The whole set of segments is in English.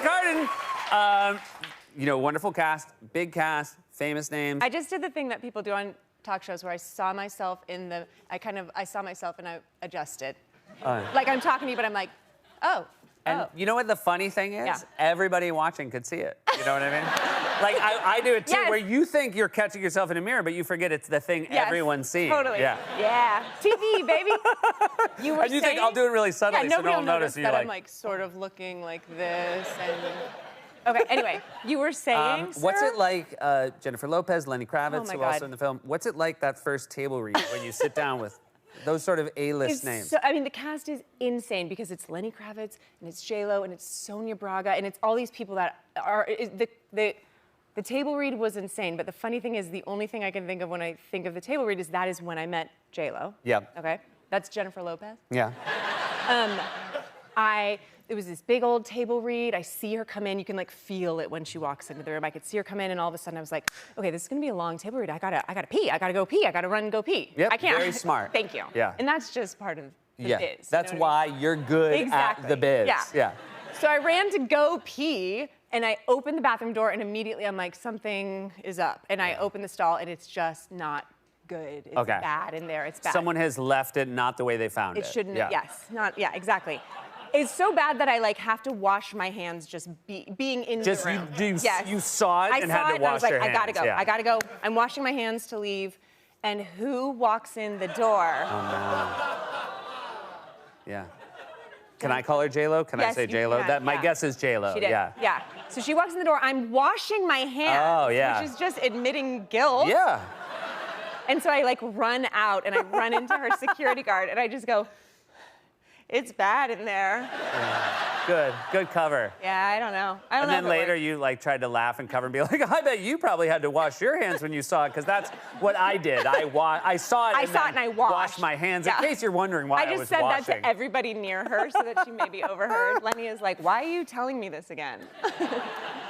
Cardin. You know, wonderful cast, big cast, famous names. I just did the thing that people do on talk shows where I saw myself in the, I saw myself and I adjusted. Like I'm talking to you, but I'm like, oh. And you know what the funny thing is? Yeah. Everybody watching could see it. You know what I mean? Like, I do it too, Yes. where you think you're catching yourself in a mirror, but you forget it's the thing everyone's seeing. Totally. Yeah. Yeah. TV, baby. You were And you saying, think I'll do it really subtly, yeah, so no one will notice. that I'm like sort of looking like this and. Okay, anyway, you were saying, what's sir? it like, Jennifer Lopez, Lenny Kravitz, my who God. also in the film, what's it like that first table read when you sit down with those sort of A-list names? So, I mean, the cast is insane because it's Lenny Kravitz and it's J-Lo and it's Sonia Braga and it's all these people that are, the table read was insane, but the funny thing is the only thing I can think of when I think of the table read is that is when I met J-Lo. Yeah. Okay, that's Jennifer Lopez. Yeah. It was this big old table read. I see her come in. You can like feel it when she walks into the room. I could see her come in, and all of a sudden I was like, okay, this is gonna be a long table read. I gotta pee. I gotta go pee. I gotta run and go pee. Yep, I can't. very smart. Thank you. Yeah. And that's just part of the biz. That's you know why what you're good I mean? Exactly. at the biz. Yeah. So I ran to go pee, and I opened the bathroom door, and immediately I'm like, something is up. And I open the stall, and it's just not good. It's bad in there. It's bad. Someone has left it not the way they found it. It shouldn't. Yeah. Yes. Not. Yeah. Exactly. It's so bad that I like have to wash my hands just being in the room. You saw it and had to wash your hands. I gotta go. Yeah. I gotta go. I'm washing my hands to leave, and who walks in the door? Oh no. Yeah. Can I call her J-Lo? Can I say J-Lo? My guess is J-Lo. She did. Yeah. Yeah. So she walks in the door. I'm washing my hands. Oh, yeah. Which is just admitting guilt. Yeah. And so I like run out and I run into her security guard and I just go, it's bad in there. Yeah. Good cover. Yeah, I don't know. And then later you like tried to laugh and cover and be like, I bet you probably had to wash your hands when you saw it, because that's what I did. I saw it and I washed my hands. Yeah. In case you're wondering why I was washing. I just said that to everybody near her so that she maybe overheard. Lenny is like, why are you telling me this again?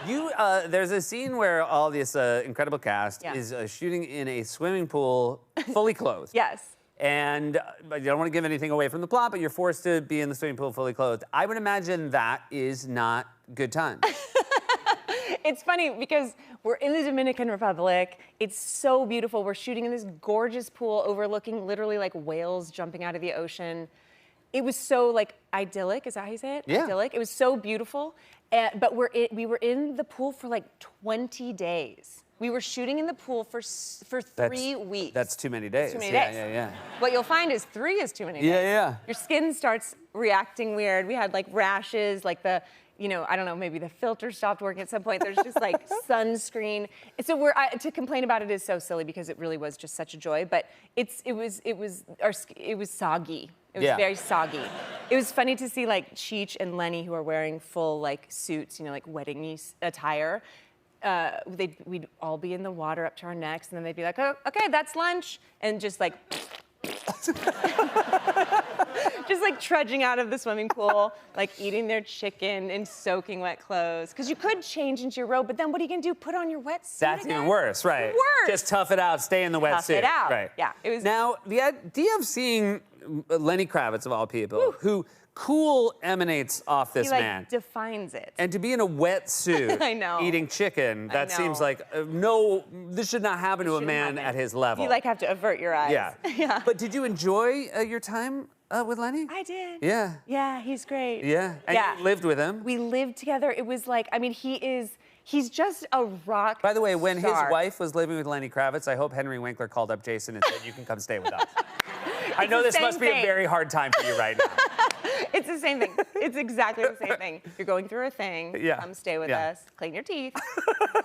There's a scene where all this incredible cast is shooting in a swimming pool, fully clothed. Yes. And you don't want to give anything away from the plot, but you're forced to be in the swimming pool fully clothed. I would imagine that is not good times. It's funny because we're in the Dominican Republic. It's so beautiful. We're shooting in this gorgeous pool overlooking literally like whales jumping out of the ocean. It was so like idyllic, is that how you say it? Yeah. Idyllic. It was so beautiful. But we were in the pool for like 20 days. We were shooting in the pool for 3 weeks. That's too many days. Too many days. Yeah. What you'll find is 3 is too many days. Yeah. Your skin starts reacting weird. We had like rashes, like I don't know, maybe the filter stopped working at some point. There's just like sunscreen. And so to complain about it is so silly because it really was just such a joy. But it was soggy. It was very soggy. It was funny to see like Cheech and Lenny, who are wearing full like suits, like wedding see we'd all be in the water up to our necks, and then they'd be like, oh, okay, that's lunch, and just like, just like trudging out of the swimming pool, like eating their chicken in soaking wet clothes. Because you could change into your robe, but then what are you gonna do? Put on your wetsuit That's again? even worse, right? Worse. Just tough it out, stay in the wetsuit. Tough it out. Right. Yeah. It was. Now, the idea of seeing Lenny Kravitz, of all people, who cool emanates off this man. He defines it. And to be in a wetsuit, I know. eating chicken, that seems like, no, this should not happen to a man at his level. You like have to avert your eyes. Yeah. But did you enjoy your time with Lenny? I did. Yeah. Yeah, he's great. Yeah. And you lived with him? We lived together. It was like, I mean, he's just a rock By the way, when his star. wife was living with Lenny Kravitz, I hope Henry Winkler called up Jason and said, you can come stay with us. I know this must be a very hard time for you right now. It's the same thing. It's exactly the same thing. You're going through a thing. Yeah. Come stay with us. Clean your teeth.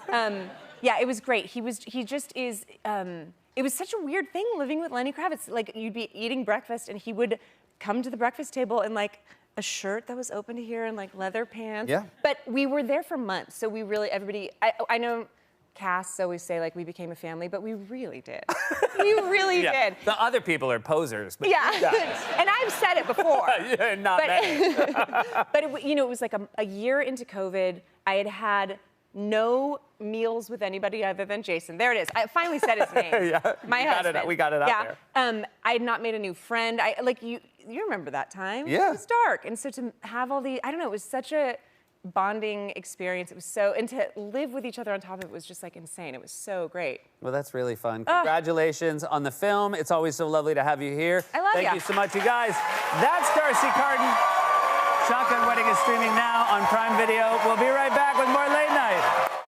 Yeah, it was great. He just is. It was such a weird thing living with Lenny Kravitz. Like you'd be eating breakfast and he would come to the breakfast table in like a shirt that was open to here and like leather pants. Yeah. But we were there for months, so we really I know. Casts always say like we became a family, but we really did. We really did. The other people are posers. But Yeah, and I've said it before. Not many. But it was like a year into COVID. I had no meals with anybody other than Jason. There it is. I finally said his name. My husband. We got it out there. I had not made a new friend. You remember that time? Yeah. It was dark, and so to have all the, I don't know, it was such a bonding experience. It was so, and to live with each other on top of it was just like insane. It was so great. Well, that's really fun. Congratulations on the film. It's always so lovely to have you here. I love you. Thank you so much, you guys. That's D'Arcy Carden. Shotgun Wedding is streaming now on Prime Video. We'll be right back with more Late Night.